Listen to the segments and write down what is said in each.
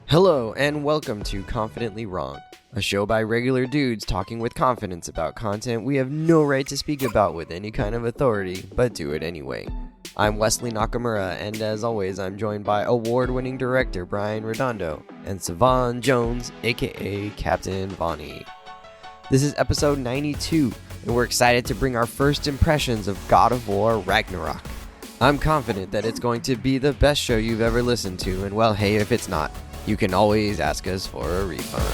Hello, and welcome to Confidently Wrong, a show by regular dudes talking with confidence about content we have no right to speak about with any kind of authority, but do it anyway. I'm Wesley Nakamura, and as always, I'm joined by award-winning director Brian Redondo and Savon Jones, aka Captain Vonnie. This is episode 92, and we're excited to bring our first impressions of God of War Ragnarok. I'm confident that it's going to be the best show you've ever listened to, and well, hey, if it's not, you can always ask us for a refund.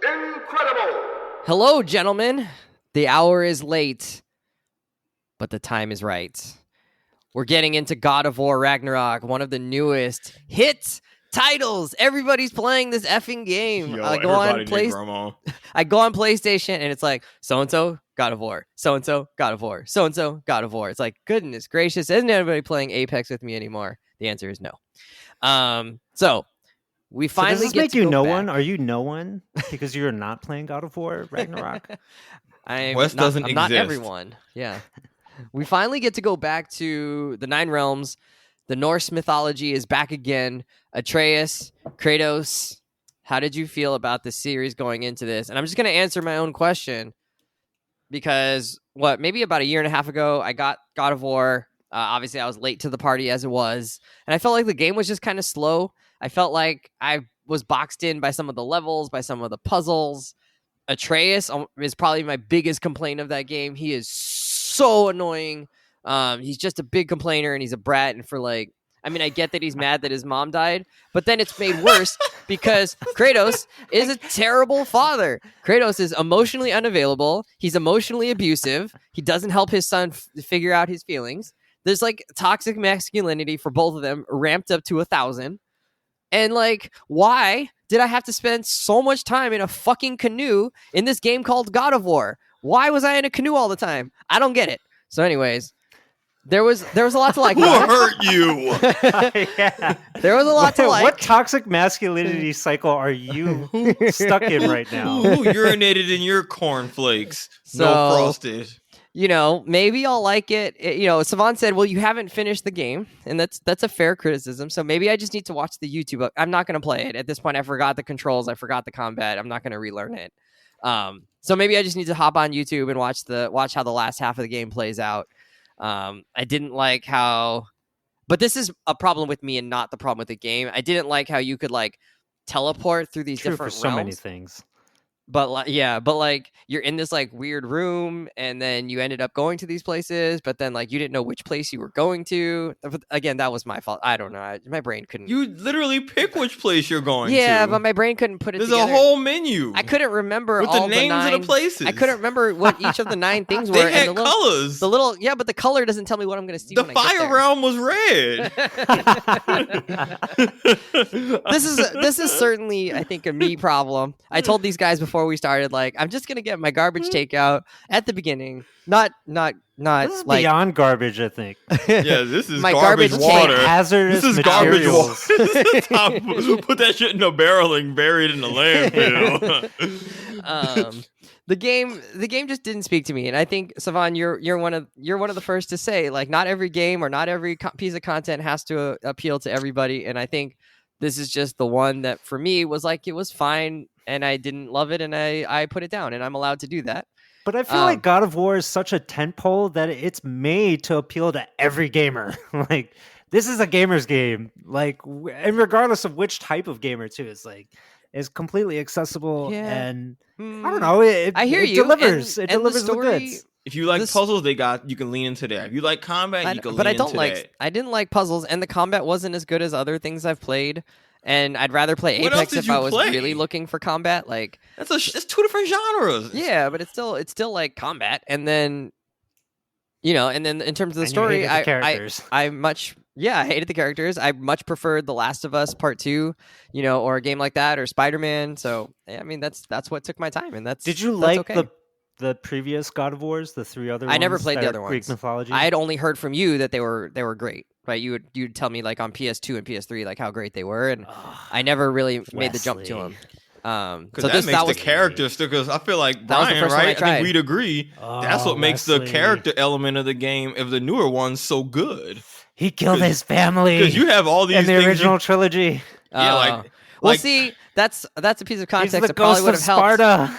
Incredible! Hello, gentlemen. The hour is late, but the time is right. We're getting into God of War Ragnarok, one of the newest hit titles. Everybody's playing this effing game. I go on PlayStation, and it's like, so-and-so, God of War, so-and-so, God of War, so-and-so, God of War. It's like, goodness gracious, isn't anybody playing Apex with me anymore? The answer is no. So we finally does this get make to you go no back. one? Are you no one because you're not playing God of War Ragnarok? I'm doesn't not exist. everyone. Yeah. We finally get to go back to the Nine Realms. The Norse mythology is back again. Atreus, Kratos. How did you feel about the series going into this? And I'm just going to answer my own question because, maybe about a year and a half ago, I got God of War. Obviously, I was late to the party as it was. And I felt like the game was just kind of slow. I felt like I was boxed in by some of the levels, by some of the puzzles. Atreus is probably my biggest complaint of that game. He is so annoying. He's just a big complainer, and he's a brat. And I get that he's mad that his mom died, but then it's made worse because Kratos is a terrible father. Kratos is emotionally unavailable. He's emotionally abusive. He doesn't help his son figure out his feelings. There's like toxic masculinity for both of them ramped up to 1,000. And why did I have to spend so much time in a fucking canoe in this game called God of War? Why was I in a canoe all the time? I don't get it. So anyways, there was a lot to like. Who hurt you? Yeah. There was a lot to like. What toxic masculinity cycle are you stuck in right now? Who urinated in your cornflakes? No So- frosted. Maybe I'll like it. Savon said, well, you haven't finished the game, and that's a fair criticism. So maybe I just need to watch the YouTube. I'm not going to play it. At this point, I forgot the controls. I forgot the combat. I'm not going to relearn it. So maybe I just need to hop on YouTube and watch how the last half of the game plays out. I didn't like how, but this is a problem with me and not the problem with the game. I didn't like how you could teleport through these True different for so many realms. things. But you're in this weird room, and then you ended up going to these places, but then you didn't know which place you were going to. Again, that was my fault. I don't know. My brain couldn't. You literally pick which place you're going to. Yeah, but my brain couldn't put it There's together. a whole menu. I couldn't remember with all the names nine, of the places. I couldn't remember what each of the 9 things were. They had and colors. but the color doesn't tell me what I'm going to see. The when I get fire there. realm was red. This is certainly, I think, a me problem. I told these guys before we started, I'm just gonna get my garbage takeout at the beginning. Not This is beyond garbage, I think. Yeah, this is My garbage garbage water. Hazardous This is garbage materials. water. This is top- Put that shit in a barrel and bury it in the landfill. The game just didn't speak to me, and I think Savon, you're one of the first to say not every game or not every piece of content has to appeal to everybody, and I think this is just the one that for me was it was fine, and I didn't love it, and I put it down, and I'm allowed to do that. But I feel like God of War is such a tentpole that it's made to appeal to every gamer. This is a gamer's game. And regardless of which type of gamer too, it's completely accessible. Yeah. And I don't know. I hear it you. delivers. And It delivers the story, the goods. If you like puzzles, you can lean into that. If you like combat, you can lean but I into don't that. I didn't like puzzles, and the combat wasn't as good as other things I've played. And I'd rather play What else Apex did if you I was play? really looking for combat. It's 2 different genres. Yeah, but it's still combat. And then, and then in terms of the And you story, hated the characters. I hated the characters. I much preferred The Last of Us Part 2, or a game like that, or Spider-Man. So I mean, that's what took my time, and Did you that's like okay. the previous God of Wars, the 3 other ones? I never played that the are other Greek ones. mythology. I had only heard from you that they were great. Right, you'd tell me on PS2 and PS3 how great they were, and I never really made the jump to them. Because So that makes the was character still. Because I feel like That was the Brian, first one I right? I tried. think we'd agree. That's what makes the Wesley. character element of the game of the newer ones so good. He killed his family. Because you have all these in the things original trilogy. Yeah, well, like- see, that's a piece of He's context the that probably ghost would of have helped. Sparta.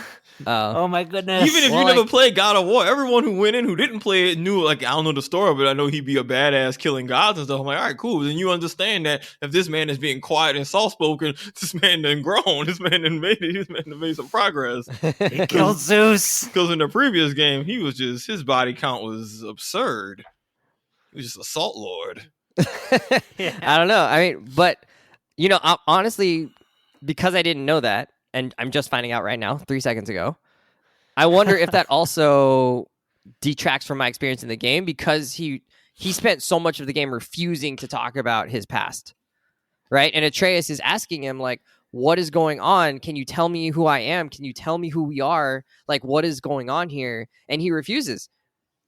Oh. Oh my goodness. Even if Well, you never like- played God of War, everyone who went in who didn't play it knew, like, I don't know the story, but I know he'd be a badass killing gods and stuff. I'm like, all right, cool. Then you understand that if this man is being quiet and soft-spoken, this man done grown. This man done made some progress. He killed Zeus. Because in the previous game, his body count was absurd. He was just a salt lord. I don't know. I mean, but honestly, because I didn't know that, and I'm just finding out right now, 3 seconds ago, I wonder if that also detracts from my experience in the game because he spent so much of the game refusing to talk about his past, right? And Atreus is asking him, like, what is going on? Can you tell me who I am? Can you tell me who we are? Like, what is going on here? And he refuses.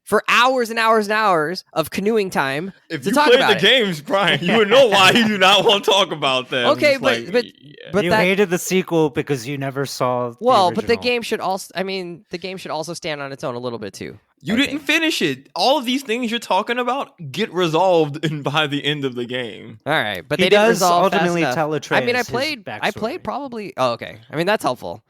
For hours and hours and hours of canoeing time If to you talk played about the games, Brian, you would know why you do not want to talk about them. Okay, It's but- like, But you that, hated the sequel because you never saw. well, but the original. game should also. I mean, the game should also stand on its own a little bit too. you I didn't think. finish it. All of these things you're talking about get resolved by the end of the game. All right, but He they didn't does resolve fast ultimately enough. tell I mean, I Atreus his played backstory. probably. Oh, okay. I mean, that's helpful.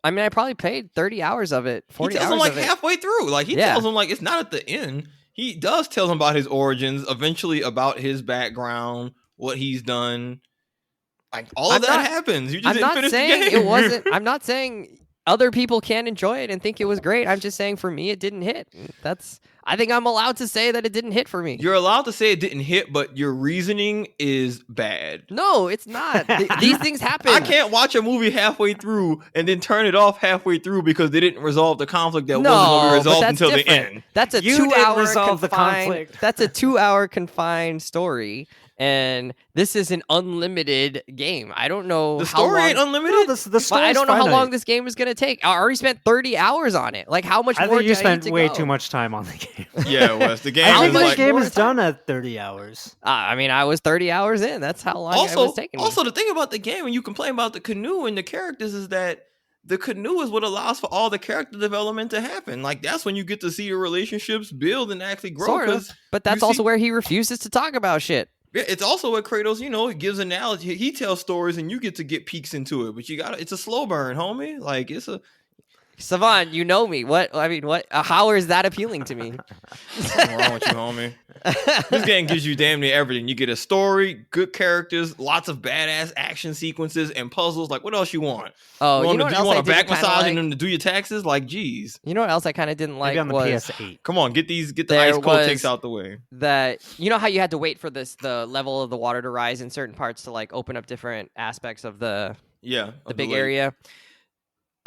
I mean, I probably played 30 hours of it. 40 He tells hours him like of it. halfway through. Like he Yeah. tells him like it's not at the end. He does tell him about his origins, eventually about his background, what he's done. Like all of I'm that not- happens. You just I'm didn't not finish saying the game. it wasn't. I'm not saying other people can enjoy it and think it was great. I'm just saying for me, it didn't hit. I think I'm allowed to say that it didn't hit for me. You're allowed to say it didn't hit, but your reasoning is bad. No, it's not. These things happen. I can't watch a movie halfway through and then turn it off halfway through because they didn't resolve the conflict that wasn't going to be but resolved that's until different. the end. That's a You didn't 2-hour resolve the confined. conflict. That's a 2-hour confined story, and this is an unlimited game. I don't know The how story long. ain't unlimited. No, the But story's I don't know how finite. long this game is going to take. I already spent 30 hours on it. Like, how much I more think you do I spent need to way go? too much time on the game. Yeah, Wes. The game I How think is much this like game more is done at 30 hours. I mean, I was 30 hours in. That's how long it was taking me. Also, the thing about the game, and you complain about the canoe and the characters, is that the canoe is what allows for all the character development to happen. Like that's when you get to see your relationships build and actually grow. Sort of. 'cause But that's you also see- where he refuses to talk about shit. Yeah, it's also what Kratos, it gives analogy. He tells stories, and you get to get peeks into it. But it's a slow burn, homie. Like it's a. Savon, you know me. What? How is that appealing to me? What's wrong with you, homie? This game gives you damn near everything. You get a story, good characters, lots of badass action sequences, and puzzles. Like, what else you want? Oh, you know what else want I a back didn't kinda massage like? and them to do your taxes? Like, geez. You know what else I kind of didn't like Maybe on the was PS8. Come on, get the There ice cold was- takes out the way. that you know how you had to wait for the level of the water to rise in certain parts to like open up different aspects of the Yeah. big area.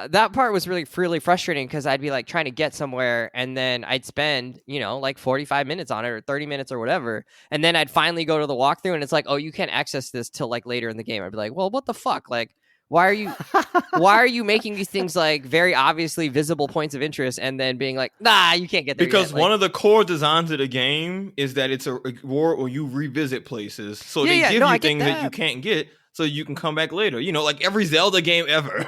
That part was really frustrating because I'd be like trying to get somewhere and then I'd spend, like 45 minutes on it or 30 minutes or whatever. And then I'd finally go to the walkthrough and it's like, oh, you can't access this till like later in the game. I'd be like, well, what the fuck? Like, why are you making these things like very obviously visible points of interest and then being like, nah, you can't get there Because yet. one of the core designs of the game is that it's a war where you revisit places. So they give I you get things that you can't get so you can come back later. Like every Zelda game ever.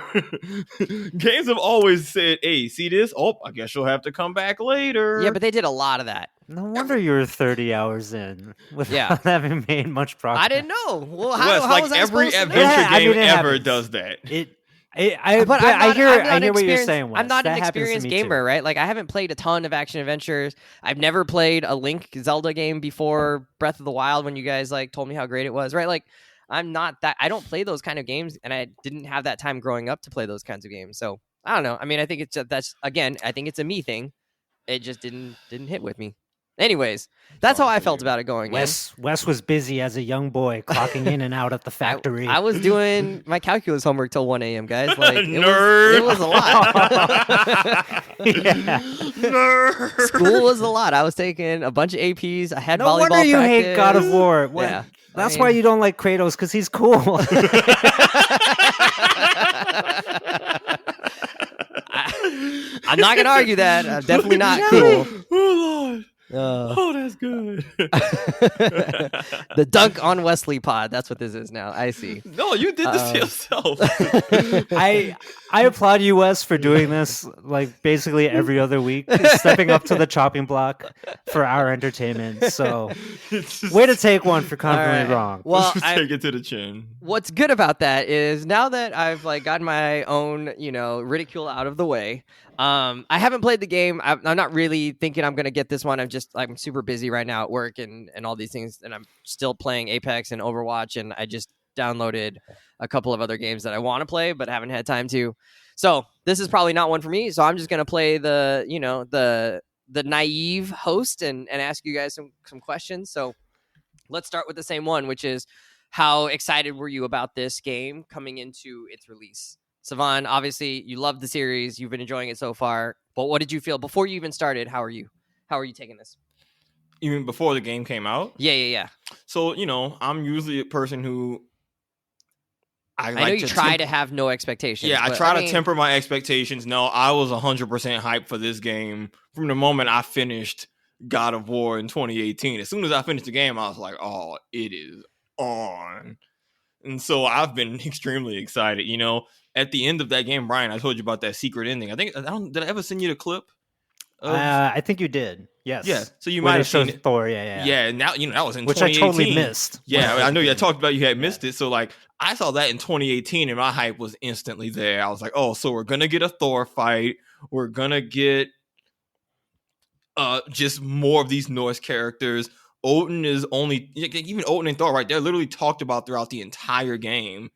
Games have always said, hey, see this? Oh, I guess you'll have to come back later. Yeah, but they did a lot of that. No wonder you were 30 hours in without Yeah. having made much progress. I didn't know. Well, Wes, how like was I every supposed to know? adventure Yeah, I game mean, it ever happens. does that. But I hear I'm not what you're experienced- saying, Wes. I'm not That an happens to experienced me gamer, too. right? Like I haven't played a ton of action adventures. I've never played a Link Zelda game before Breath of the Wild when you guys like told me how great it was, right? Like I'm not that I don't play those kind of games and I didn't have that time growing up to play those kinds of games. So I don't know. I mean, I think I think it's a me thing. It just didn't hit with me. Anyways, that's how I felt about it going. in. Wes was busy as a young boy, clocking in and out at the factory. I was doing my calculus homework till 1 a.m., guys. Like Nerd. It was a lot. Yeah. Nerd. School was a lot. I was taking a bunch of APs. I had No volleyball wonder you practice. hate God of War. Yeah. That's why you don't like Kratos, because he's cool. I'm not gonna argue that. I'm definitely not cool. Oh, Lord. Oh, that's good. The dunk on Wesley pod. That's what this is now. I see. No, you did this to yourself. I applaud you, Wes, for doing this like basically every other week, stepping up to the chopping block for our entertainment. So, way to take one for confidently wrong. Well, take it to the chin. What's good about that is now that I've like gotten my own, ridicule out of the way. I haven't played the game. I'm not really thinking I'm gonna get this one. I'm super busy right now at work and all these things, and I'm still playing Apex and Overwatch, and I just downloaded a couple of other games that I want to play but haven't had time to. So this is probably not one for me. So I'm just gonna play the naive host and ask you guys some questions. So let's start with the same one, which is how excited were you about this game coming into its release? Savon, obviously you love the series. You've been enjoying it so far. But what did you feel before you even started? How are you taking this? Even before the game came out? Yeah. So, I'm usually a person who I know you try to have no expectations. Yeah, I try to temper my expectations. No, I was 100% hyped for this game from the moment I finished God of War in 2018. As soon as I finished the game, I was like, oh, it is on. And so I've been extremely excited. At the end of that game, Brian, I told you about that secret ending. Did I ever send you the clip? I think you did. Yes. Yeah. So you might have seen it. Thor. Yeah. Yeah. Now that was in which 2018. I totally missed. Yeah, I know you had talked about you had missed it. So like I saw that in 2018, and my hype was instantly there. I was like, oh, so we're gonna get a Thor fight. We're gonna get just more of these Norse characters. Odin is only even Odin and Thor, right? They're literally talked about throughout the entire game.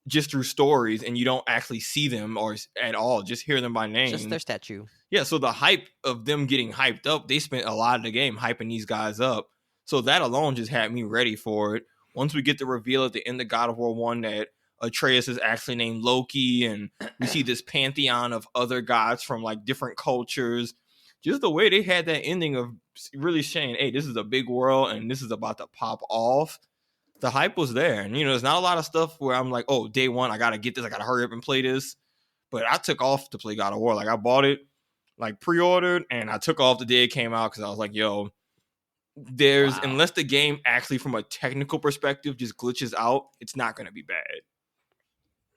Just through stories, and you don't actually see them or at all, just hear them by name. Just their statue. Yeah, so the hype of them getting hyped up, they spent a lot of the game hyping these guys up. So that alone just had me ready for it. Once we get the reveal at the end of God of War 1 that Atreus is actually named Loki, and we see this pantheon of other gods from like different cultures. Just the way they had that ending of really saying, hey, this is a big world and this is about to pop off. The hype was there. And, there's not a lot of stuff where I'm like, oh, day one, I got to get this. I got to hurry up and play this. But I took off to play God of War. Like, I bought it, like, pre-ordered, and I took off the day it came out because I was like, yo, unless the game actually, from a technical perspective, just glitches out, it's not going to be bad.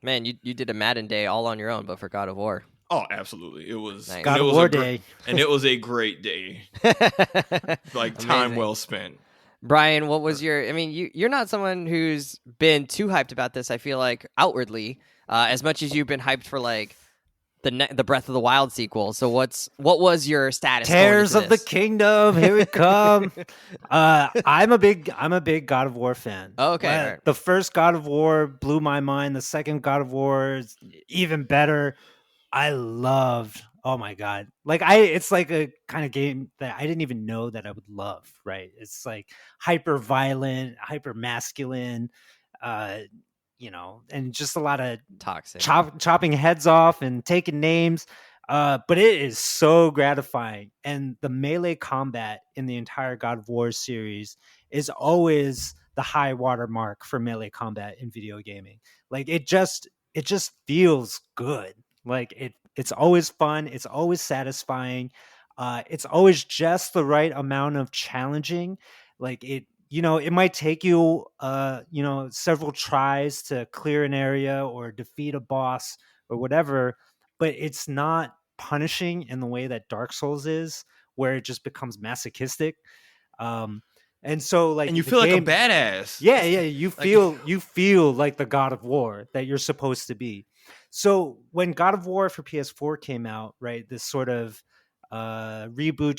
Man, you did a Madden day all on your own, but for God of War. Oh, absolutely. It was nice. God of War day. And it was a great day. Like, time well spent. Brian, what was you're not someone who's been too hyped about this, I feel like, outwardly, as much as you've been hyped for, like, the Breath of the Wild sequel. So what was your status? Tears of the Kingdom, here we come. I'm a big God of War fan. Oh, okay. Right. The first God of War blew my mind. The second God of War is even better. I loved, oh my God. Like it's like a kind of game that I didn't even know that I would love, right? It's like hyper violent, hyper masculine, and just a lot of toxic chopping heads off and taking names. But it is so gratifying. And the melee combat in the entire God of War series is always the high water mark for melee combat in video gaming. Like it just feels good. Like it's always fun. It's always satisfying. It's always just the right amount of challenging. Like it might take you, several tries to clear an area or defeat a boss or whatever, but it's not punishing in the way that Dark Souls is, where it just becomes masochistic. And so like, and you feel like a badass. Yeah. You feel like the God of War that you're supposed to be. So when God of War for PS4 came out, right, this sort of reboot,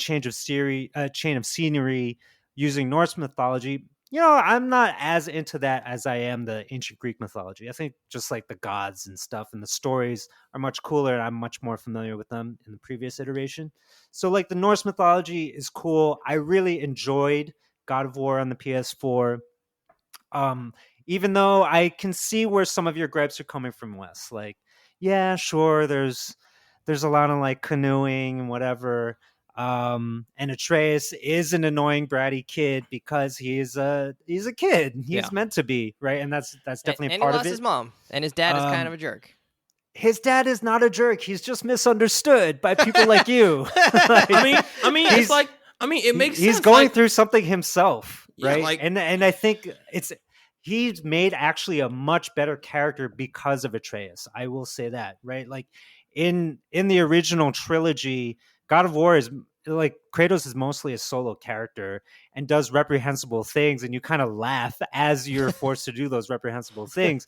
chain of scenery using Norse mythology, I'm not as into that as I am the ancient Greek mythology. I think just like the gods and stuff and the stories are much cooler, and I'm much more familiar with them in the previous iteration. So like the Norse mythology is cool. I really enjoyed God of War on the PS4. Even though I can see where some of your gripes are coming from, Wes. Like, yeah, sure, there's a lot of like canoeing and whatever. And Atreus is an annoying bratty kid because he's a kid. He's meant to be, right? And that's definitely and part he of it. lost his mom, and his dad is kind of a jerk. His dad is not a jerk. He's just misunderstood by people like you. I mean, it's like I mean, it makes he's sense. going like, through something himself, Yeah, right? like- and I think he's made actually a much better character because of Atreus. I will say that, right? Like in the original trilogy, God of War is like Kratos is mostly a solo character and does reprehensible things, and you kind of laugh as you're forced to do those reprehensible things.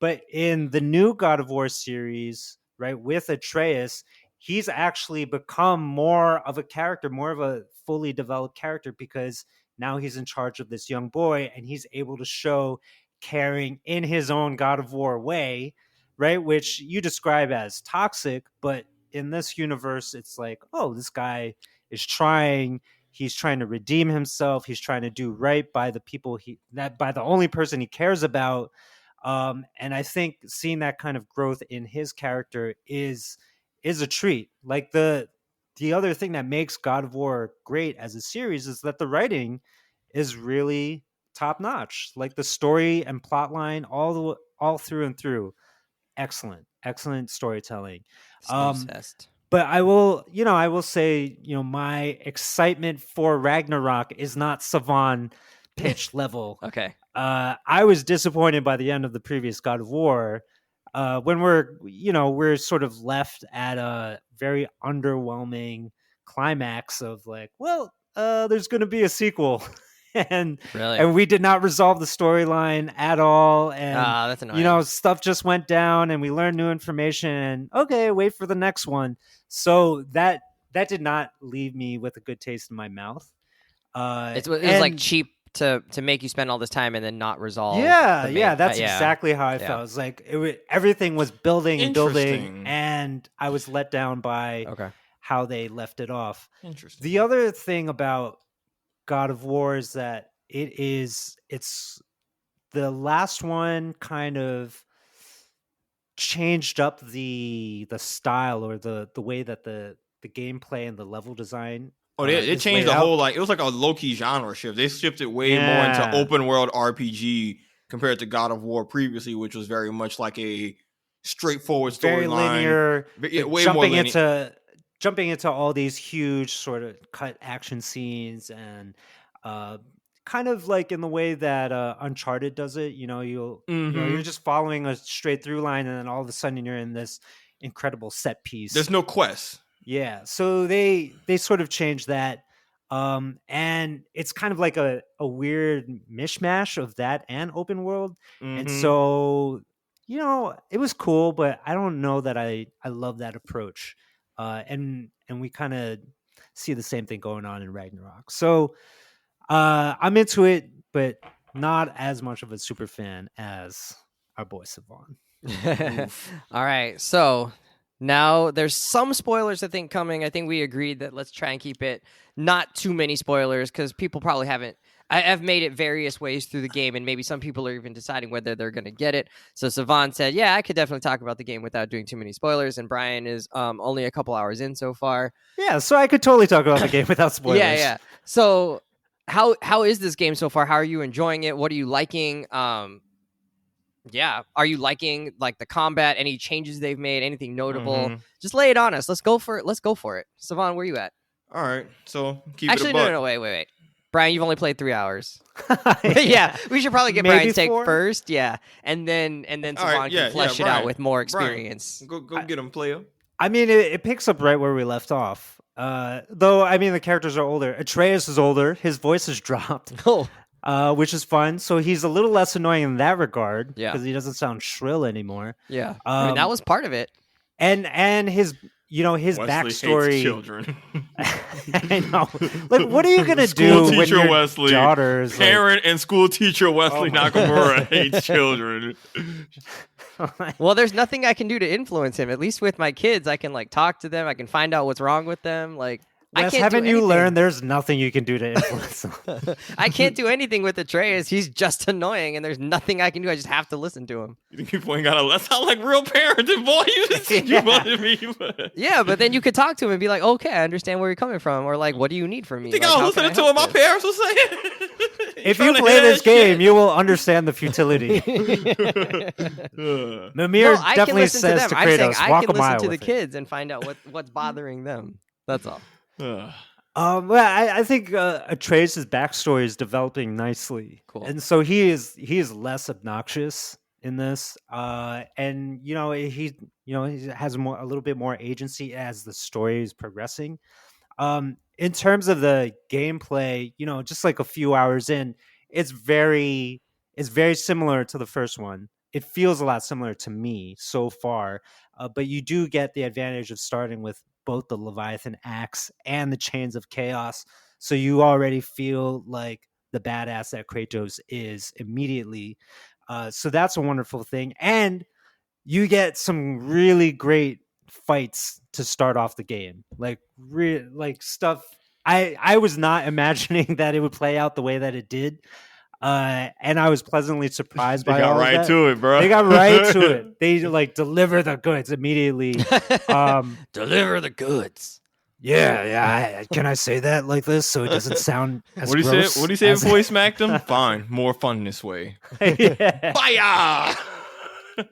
But in the new God of War series, right, with Atreus, he's actually become more of a character, more of a fully developed character, because now he's in charge of this young boy and he's able to show caring in his own God of War way, right? Which you describe as toxic, but in this universe, it's like, oh, this guy is he's trying to redeem himself. He's trying to do right by the people by the only person he cares about. And I think seeing that kind of growth in his character is a treat. Like the other thing that makes God of War great as a series is that the writing is really top notch. Like the story and plot line, all through and through, excellent storytelling. Obsessed. But I will say, my excitement for Ragnarok is not Savon pitch level. Okay. I was disappointed by the end of the previous God of War. When we're sort of left at a very underwhelming climax of like, well, there's going to be a sequel, and Really? and we did not resolve the storyline at all, and That's annoying. stuff just went down, and we learned new information. And okay, wait for the next one. So that did not leave me with a good taste in my mouth. It was like cheap to make you spend all this time and then not resolve. That's exactly how I felt. It was like everything was building and building, and I was let down by how they left it off. Interesting. The other thing about God of War is that it's the last one kind of changed up the style or the way that the gameplay and the level design. Oh, they changed the whole, like, it was like a low-key genre shift. They shifted way more into open world RPG compared to God of War previously, which was very much like a straightforward storyline. Very linear. Way more linear. Jumping into all these huge sort of cut action scenes, and kind of like in the way that Uncharted does it. You're just following a straight through line, and then all of a sudden you're in this incredible set piece. There's no quest. Yeah, so they sort of changed that, and it's kind of like a weird mishmash of that and open world, and so it was cool, but I don't know that I love that approach, and we kind of see the same thing going on in Ragnarok. So I'm into it, but not as much of a super fan as our boy Savon. All right, so. Now, there's some spoilers, I think, coming. I think we agreed that let's try and keep it not too many spoilers, because people probably haven't. I've made it various ways through the game, and maybe some people are even deciding whether they're going to get it. So Savon said, yeah, I could definitely talk about the game without doing too many spoilers, and Brian is only a couple hours in so far. Yeah, so I could totally talk about the game without spoilers. Yeah. So how is this game so far? How are you enjoying it? What are you liking? Yeah. Are you liking like the combat? Any changes they've made? Anything notable? Just lay it on us. Let's go for it. Savon, where you at? All right. So Actually, no. Wait. Brian, you've only played 3 hours. Yeah. We should probably get Maybe Brian's take 4? first. Yeah. And then Savon can flesh it out with more experience. Brian, go get him, player. I mean, it picks up right where we left off. Though, I mean, the characters are older. Atreus is older. His voice has dropped. Oh. Which is fun. So he's a little less annoying in that regard, yeah, because he doesn't sound shrill anymore. Yeah, I mean, that was part of it. And his Wesley backstory. Hates children. I know. Like, what are you gonna do when your Wesley, daughter's parent and school teacher Wesley Nakamura hates children? Well, there's nothing I can do to influence him. At least with my kids, I can like talk to them. I can find out what's wrong with them. Like. Wes, haven't you learned there's nothing you can do to influence them? I can't do anything with Atreus. He's just annoying, and there's nothing I can do. I just have to listen to him. You think people ain't got to sound like real parenting, boy? You wanted me. Yeah, but then you could talk to him and be like, okay, I understand where you're coming from. Or like, what do you need from me? You think like, I was listening to what my parents were saying? If you play this game, you will understand the futility. Namir definitely says to Kratos, I walk can a mile listen to the with it. kids and find out what's bothering them. That's all. Well, I think Atreus' backstory is developing nicely, Cool. and so he is less obnoxious in this, and he has a little bit more agency as the story is progressing. In terms of the gameplay, just like a few hours in, it's very similar to the first one. It feels a lot similar to me so far, but you do get the advantage of starting with both the Leviathan Axe and the Chains of Chaos, so you already feel like the badass that Kratos is immediately. So that's a wonderful thing, and you get some really great fights to start off the game, like stuff I was not imagining that it would play out the way that it did, and I was pleasantly surprised They by got all right of that. to it, bro. They got right to it. They like deliver the goods immediately. Deliver the goods. Yeah. Can I say that like this so it doesn't sound as What do you gross? say? What do you say as- before he smacked him? Fine, more fun this way. Yeah. Fire!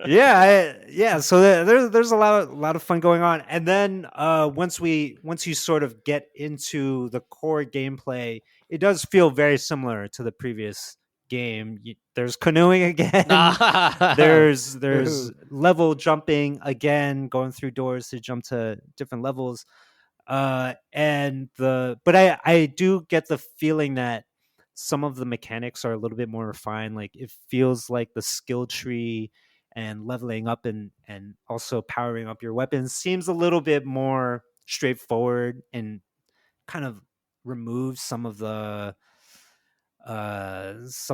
Yeah. So there's a lot of fun going on, and then once you sort of get into the core gameplay, it does feel very similar to the previous game. There's canoeing again. there's level jumping again, going through doors to jump to different levels. But I do get the feeling that some of the mechanics are a little bit more refined. Like it feels like the skill tree and leveling up and also powering up your weapons seems a little bit more straightforward and kind of removes some of the I It's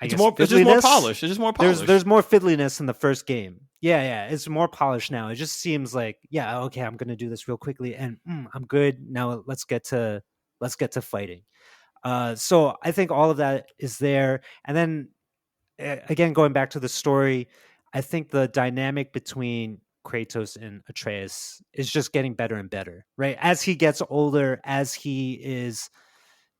guess more. It's just more fiddliness. polished. It's just more polished. There's more fiddliness in the first game. Yeah, it's more polished now. It just seems like, yeah, okay, I'm gonna do this real quickly, and I'm good now. Let's get to fighting. So I think all of that is there, and then again, going back to the story, I think the dynamic between Kratos and Atreus is just getting better and better, right? As he gets older, as he is,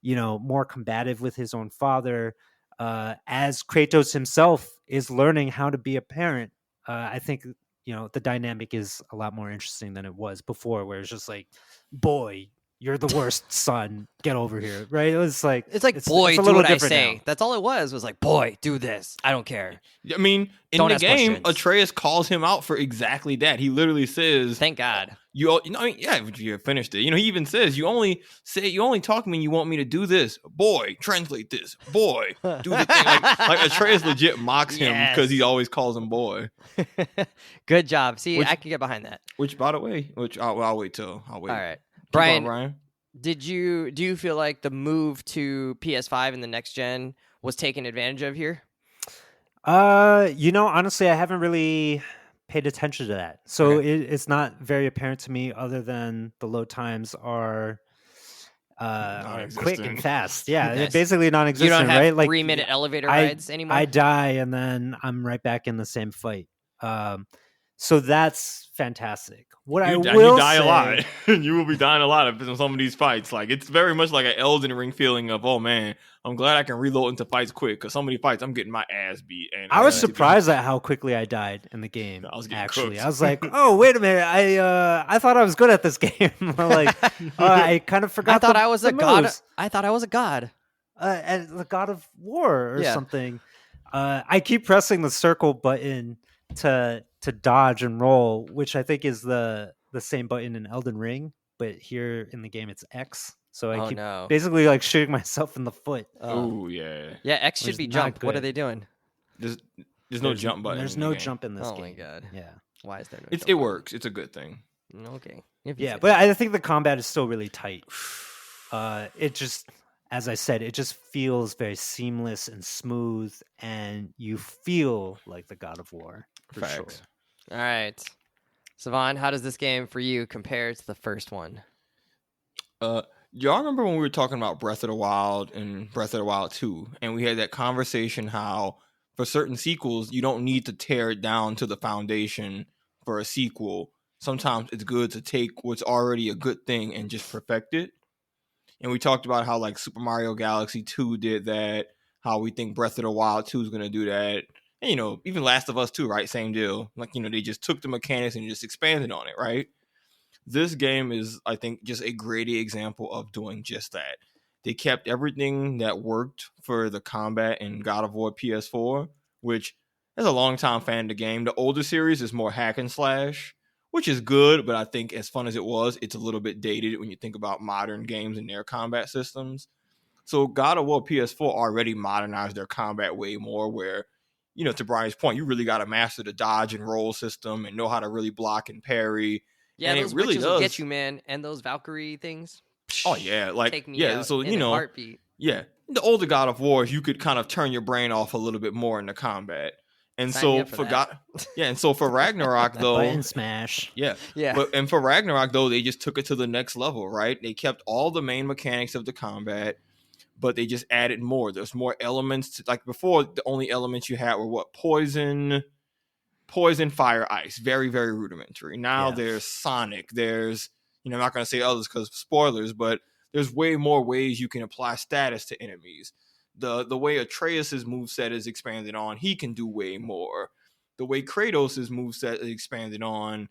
more combative with his own father, as Kratos himself is learning how to be a parent, I think, the dynamic is a lot more interesting than it was before, where it's just like, boy, you're the worst son. Get over here, right? It's like, boy, it's a do little what I different say. now. That's all it was like, boy, do this. I don't care. I mean, in Don't the ask game, questions. Atreus calls him out for exactly that. He literally says, Thank God. you finished it. He even says, you only talk to me when you want me to do this. Boy, translate this. Boy, do the thing. Like Atreus legit mocks him because he always calls him boy. Good job. See, I can get behind that. Which, by the way, I'll wait. All right. Keep on, Brian. Do you feel like the move to PS5 in the next gen was taken advantage of here? Honestly, I haven't really paid attention to that, so Okay. it's not very apparent to me. Other than the load times are quick and fast. Yeah, they're Nice. basically You non-existent, don't have right? Like 3-minute elevator rides anymore? I die and then I'm right back in the same fight. So that's fantastic. What I will you die say, a lot. You will be dying a lot in some of these fights. Like it's very much like an Elden Ring feeling of, oh man, I'm glad I can reload into fights quick because some of these fights I'm getting my ass beat. And I was surprised at how quickly I died in the game. I was getting actually, cooked. I was like, "Oh, wait a minute! I thought I was good at this game. I kind of forgot. I thought I was a god. moves. I thought I was a god. And the God of War or Yeah. something." I keep pressing the circle button to dodge and roll, which I think is the same button in Elden Ring, but here in the game it's X. So I keep basically like shooting myself in the foot. Oh yeah. Yeah, X should be jump. What are good. they doing? There's no jump button. There's in no the game. jump in this Oh game. my god. Yeah. Why is there no It jump works. It's a good thing. button? Okay. If you Yeah, say but I think the combat is still really tight. It just, as I said, it just feels very seamless and smooth, and you feel like the God of War for sure. Facts. so. All right. Savon, how does this game for you compare to the first one? Y'all remember when we were talking about Breath of the Wild and Breath of the Wild 2, and we had that conversation how for certain sequels, you don't need to tear it down to the foundation for a sequel. Sometimes it's good to take what's already a good thing and just perfect it. And we talked about how like Super Mario Galaxy 2 did that, how we think Breath of the Wild 2 is going to do that. And, even Last of Us 2, right? Same deal. Like, they just took the mechanics and just expanded on it, right? This game is, I think, just a great example of doing just that. They kept everything that worked for the combat in God of War PS4, which, as a longtime fan of the game, the older series is more hack and slash, which is good, but I think as fun as it was, it's a little bit dated when you think about modern games and their combat systems. So God of War PS4 already modernized their combat way more, where, to Brian's point, you really got to master the dodge and roll system and know how to really block and parry. Yeah, and those it really witches does. will get you, man. And those Valkyrie things. Oh yeah, Take me out so in a heartbeat. Yeah, the older God of Wars, you could kind of turn your brain off a little bit more in the combat. And Sign me so up for and so for Ragnarok though, button smash. yeah. Yeah. And for Ragnarok though, they just took it to the next level, right? They kept all the main mechanics of the combat, but they just added more. There's more elements to, like before, the only elements you had were what? Poison, fire, ice. Very, very rudimentary. Now Yeah. there's Sonic. There's, I'm not going to say others because spoilers, but there's way more ways you can apply status to enemies. The way Atreus' moveset is expanded on, he can do way more. The way Kratos' moveset is expanded on,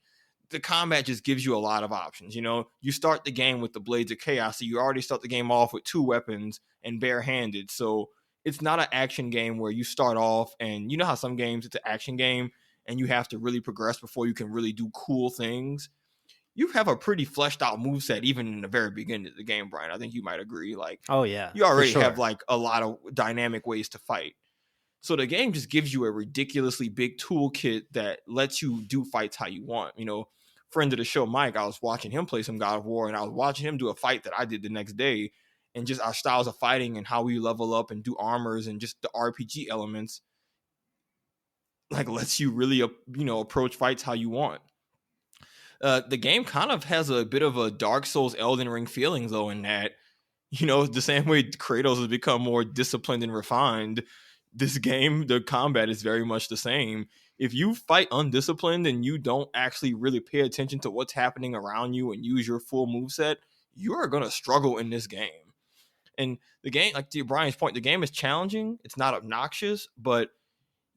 the combat just gives you a lot of options. You start the game with the Blades of Chaos, so you already start the game off with 2 weapons and barehanded. So it's not an action game where you start off and how some games, it's an action game and you have to really progress before you can really do cool things. You have a pretty fleshed out moveset even in the very beginning of the game, Brian. I think you might agree. Like, Oh yeah, you already for sure. have like a lot of dynamic ways to fight. So the game just gives you a ridiculously big toolkit that lets you do fights how you want. Friend of the show, Mike, I was watching him play some God of War, and I was watching him do a fight that I did the next day, and just our styles of fighting and how we level up and do armors and just the RPG elements, like, lets you really, approach fights how you want. The game kind of has a bit of a Dark Souls Elden Ring feeling, though, in that, the same way Kratos has become more disciplined and refined, this game, the combat is very much the same. If you fight undisciplined and you don't actually really pay attention to what's happening around you and use your full moveset, you are going to struggle in this game. And the game, like to Brian's point, the game is challenging. It's not obnoxious, but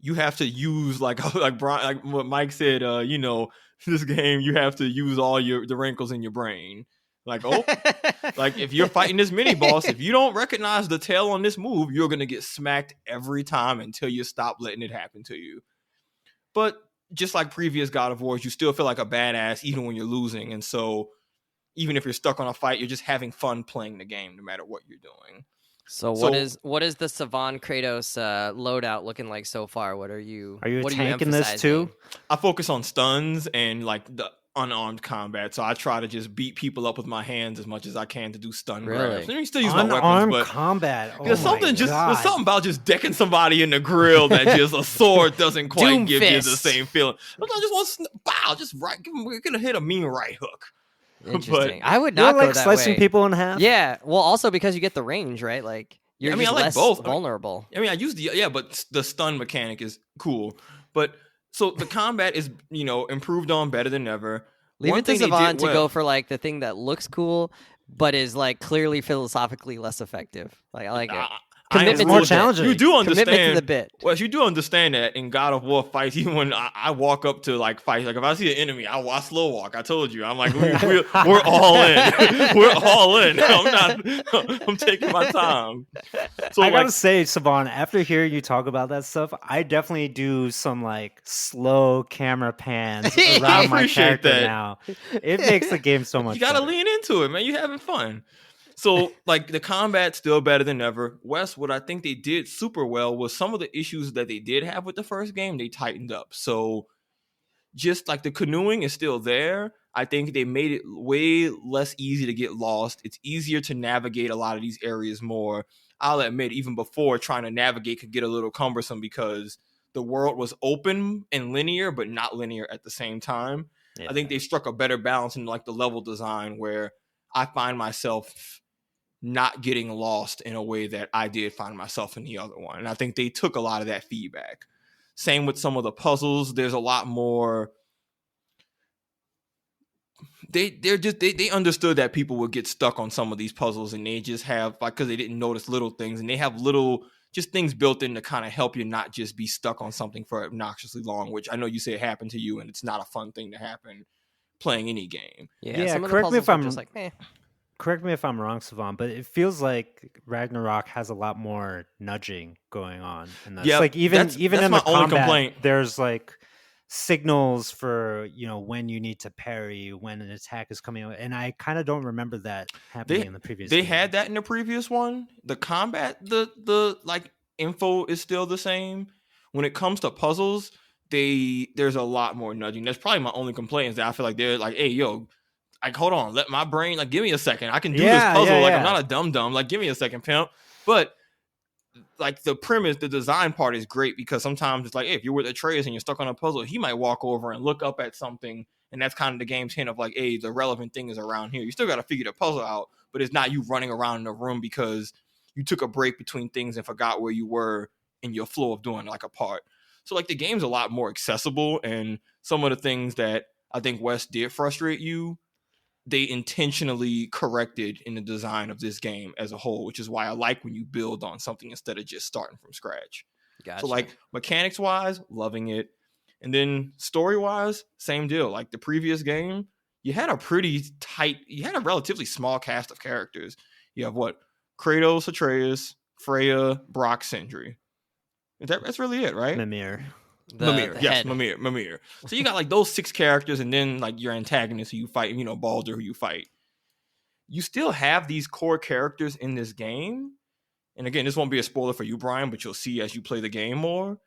you have to use like Brian, like what Mike said, this game, you have to use all the wrinkles in your brain. Like, like if you're fighting this mini boss, if you don't recognize the tail on this move, you're going to get smacked every time until you stop letting it happen to you. But just like previous God of Wars, you still feel like a badass even when you're losing. And so even if you're stuck on a fight, you're just having fun playing the game no matter what you're doing. So what is the Savon Kratos loadout looking like so far? What are you tanking this too? I focus on stuns and like the unarmed combat, so I try to just beat people up with my hands as much as I can to do stun grabs. I mean, still use my weapons, but combat. There's something about just decking somebody in the grill that just a sword doesn't quite give you the same feeling. I just want just right. We're gonna hit a mean right hook. Interesting. I would not go that slicing way. people in half. Yeah. Well, also because you get the range, right? Like you're I like less both. vulnerable. I use but the stun mechanic is cool. But so the combat is improved on better than ever. Leave it to Savon to go for like the thing that looks cool, but is like clearly philosophically less effective. Like I like it. It's more challenging. You do understand. Commitment to the bit. Well, you do understand that in God of War fights, even when I walk up to like fights, like if I see an enemy, I slow walk. I told you, I'm like, we're all in. We're all in. I'm taking my time. So I gotta say, Savon, after hearing you talk about that stuff, I definitely do some like slow camera pans around my character now. It makes the game so much. You gotta better. lean into it, man. You having fun. So, like, the combat's still better than ever. Wes, what I think they did super well was some of the issues that they did have with the first game, they tightened up. So, just like the canoeing is still there. I think they made it way less easy to get lost. It's easier to navigate a lot of these areas more. I'll admit, even before, trying to navigate could get a little cumbersome because the world was open and linear, but not linear at the same time. Yeah. I think they struck a better balance in like the level design where I find myself not getting lost in a way that I did find myself in the other one. And I think they took a lot of that feedback. Same with some of the puzzles. There's a lot more. They understood that people would get stuck on some of these puzzles, and they just have, like, because they didn't notice little things, and they have little just things built in to kind of help you not just be stuck on something for obnoxiously long, which I know you say happened to you, and it's not a fun thing to happen playing any game. Yeah, Yeah, some of the correct me puzzles if are I'm- just like, eh. Correct me if I'm wrong, Savon, but it feels like Ragnarok has a lot more nudging going on. And that's Yeah, like even that's in my the only combat, complaint. there's like signals for when you need to parry, when an attack is coming out, and I kind of don't remember that happening in the previous. They game. had that in the previous one. The combat, the like info is still the same. When it comes to puzzles, there's a lot more nudging. That's probably my only complaint is that I feel like they're like, hey, yo, like, hold on, let my brain, like, give me a second. I can do this puzzle. Like, I'm not a dumb. Like, give me a second, pimp. But like the premise, the design part is great because sometimes it's like, hey, if you're with Atreus and you're stuck on a puzzle, he might walk over and look up at something. And that's kind of the game's hint of like, hey, the relevant thing is around here. You still got to figure the puzzle out, but it's not you running around in the room because you took a break between things and forgot where you were in your flow of doing like a part. So like the game's a lot more accessible, and some of the things that I think Wes did frustrate you, they intentionally corrected in the design of this game as a whole, which is why I like when you build on something instead of just starting from scratch. Gotcha. So like mechanics wise, loving it. And then story wise, same deal. Like the previous game, you had a relatively small cast of characters. You have what? Kratos, Atreus, Freya, Brock, Sindri. That's really it, right? Mimir. Mimir, yes, head. Mimir. So you got like those 6 characters, and then like your antagonist who you fight, Baldur who you fight. You still have these core characters in this game. And again, this won't be a spoiler for you, Brian, but you'll see as you play the game more.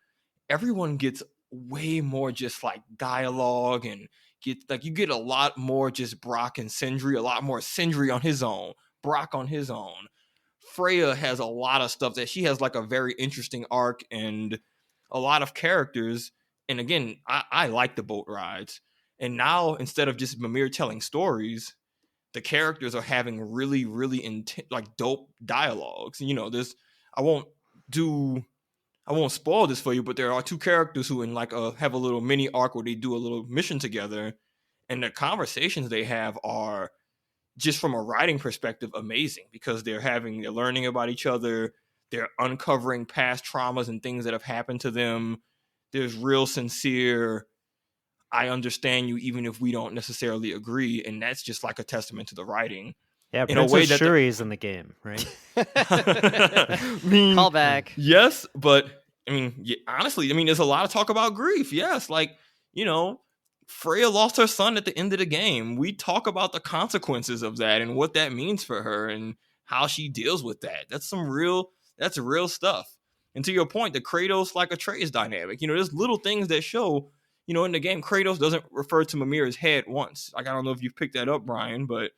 Everyone gets way more just like dialogue, and you get a lot more just Brock and Sindri, a lot more Sindri on his own, Brock on his own. Freya has a lot of stuff that she has like a very interesting arc and a lot of characters. And again, I like the boat rides. And now instead of just Mimir telling stories, the characters are having really, really dope dialogues. I won't spoil this for you, but there are 2 characters who have a little mini arc where they do a little mission together, and the conversations they have are just from a writing perspective amazing because they're learning about each other. They're uncovering past traumas and things that have happened to them. There's real sincere, I understand you even if we don't necessarily agree. And that's just like a testament to the writing. Yeah, in a way that Shuri is in the game, right? Call back. Yes, but honestly, there's a lot of talk about grief. Yes, Freya lost her son at the end of the game. We talk about the consequences of that and what that means for her and how she deals with that. That's real stuff. And to your point, the Kratos like Atreus dynamic, there's little things that show, in the game, Kratos doesn't refer to Mimir's head once. Like, I don't know if you've picked that up, Brian, but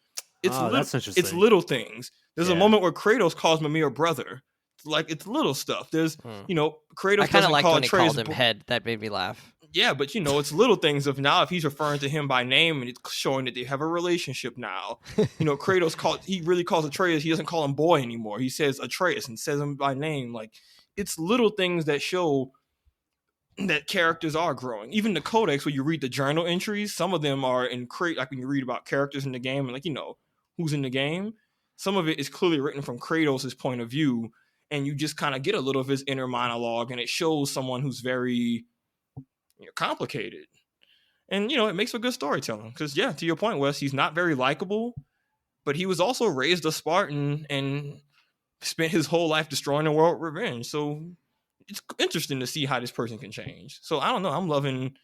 that's interesting. It's little things. There's a moment where Kratos calls Mimir brother. Like, it's little stuff. There's, Kratos I kind of doesn't liked call when he Atreus called him head. That made me laugh. Yeah, but it's little things of now if he's referring to him by name and it's showing that they have a relationship now. Kratos he really calls Atreus, he doesn't call him boy anymore. He says Atreus and says him by name. Like, it's little things that show that characters are growing. Even the codex, where you read the journal entries, some of them are like when you read about characters in the game and who's in the game, some of it is clearly written from Kratos' point of view, and you just kind of get a little of his inner monologue, and it shows someone who's very complicated. And it makes for good storytelling because, yeah, to your point, Wes, he's not very likable, but he was also raised a Spartan and spent his whole life destroying the world with revenge. So it's interesting to see how this person can change. So I don't know, I'm loving,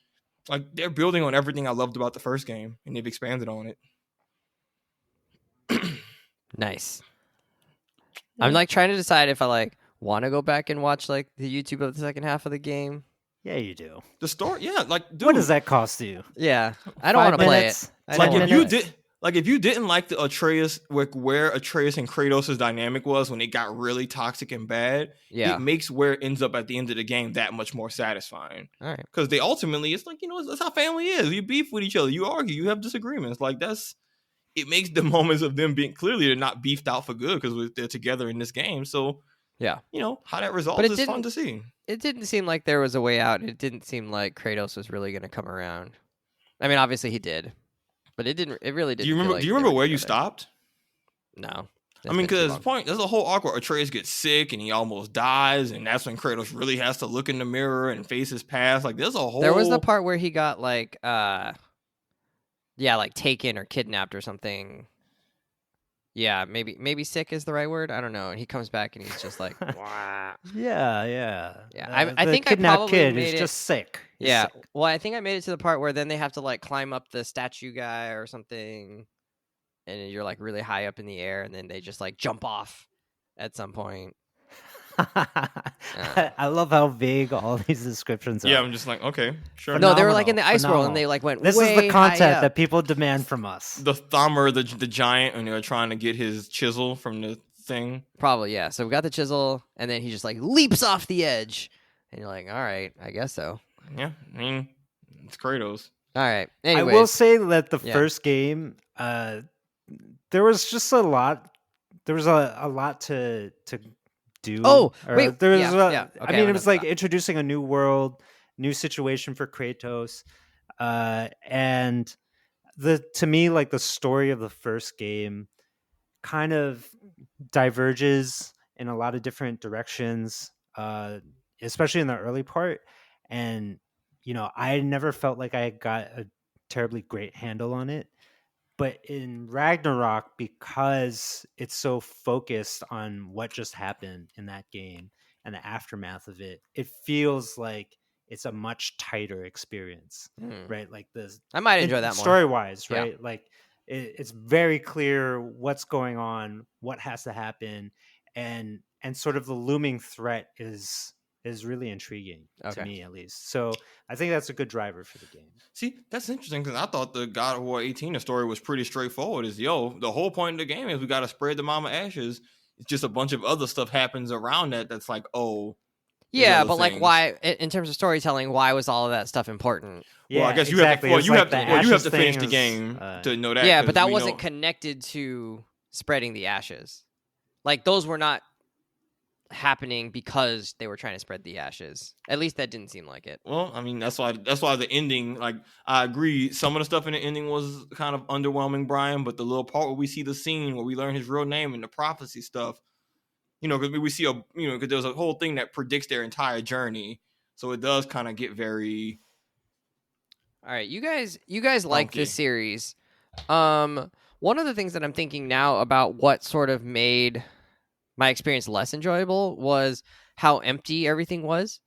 like, they're building on everything I loved about the first game, and they've expanded on it. Nice. I'm trying to decide if I want to go back and watch the YouTube of the second half of the game. Yeah, you do. The story, yeah, dude, What does that cost you? Yeah, I don't want to play it. If you didn't like the Atreus, where Atreus and Kratos' dynamic was when it got really toxic and bad, it makes where it ends up at the end of the game that much more satisfying. All right, because they ultimately, it's that's how family is. You beef with each other, you argue, you have disagreements. It makes the moments of them being clearly they're not beefed out for good because they're together in this game. So yeah, how that resolves is fun to see. It didn't seem like there was a way out. It didn't seem like Kratos was really going to come around. I mean, obviously he did, but it didn't. It really didn't. Do you remember where you stopped? No. Because there's a whole arc where Atreus gets sick and he almost dies, and that's when Kratos really has to look in the mirror and face his past. Like, there's a whole. There was the part where he got Yeah, like taken or kidnapped or something. Yeah, maybe sick is the right word. I don't know. And he comes back and he's just like, "Wah." Yeah. Yeah. I The think I kidnapped probably kid is made it. just sick. He's Yeah. sick. Well, I think I made it to the part where then they have to like climb up the statue guy or something, and you're like really high up in the air, and then they just like jump off at some point. I love how vague all these descriptions Yeah, are. I'm just like, okay, sure. No, they were like in the Phenomenal, ice world, and phenomenal. they like went. This way is the high content up. that people demand from us. The Thumber, the giant, and they're trying to get his chisel from the thing. Probably, yeah. So we got the chisel, and then he just like leaps off the edge, and you're like, all right, I guess so. Yeah, I mean, it's Kratos. All right. I Anyways, will say that the Yeah. first game, there was just a lot. There was a lot to do. Oh, Or wait, there was. yeah. I Okay, mean, I'm it was gonna like introducing a new world, new situation for Kratos, and to me, like the story of the first game, kind of diverges in a lot of different directions, especially in the early part. And I never felt like I got a terribly great handle on it. But in Ragnarok, because it's so focused on what just happened in that game and the aftermath of it, it feels like it's a much tighter experience, right? Like I might enjoy that more. story wise, Yeah. right? Like it's very clear what's going on, what has to happen, and sort of the looming threat is really intriguing to me, at least. So I think that's a good driver for the game. See, that's interesting because I thought the God of War 18 story was pretty straightforward. The whole point of the game is we got to spread the mama ashes. It's just a bunch of other stuff happens around that. That's like, oh, yeah, but like, why? In terms of storytelling, why was all of that stuff important? Well, I guess exactly. you have to finish the game to know that. Yeah, but that wasn't connected to spreading the ashes. Like those were not happening because they were trying to spread the ashes. At least that didn't seem like it. Well, I mean, that's why the ending, like, I agree, some of the stuff in the ending was kind of underwhelming, Brian, but the little part where we see the scene where we learn his real name and the prophecy stuff, because we see because there's a whole thing that predicts their entire journey, so it does kind of get very. All right, you guys like this series. One of the things that I'm thinking now about what sort of made my experience less enjoyable was how empty everything was.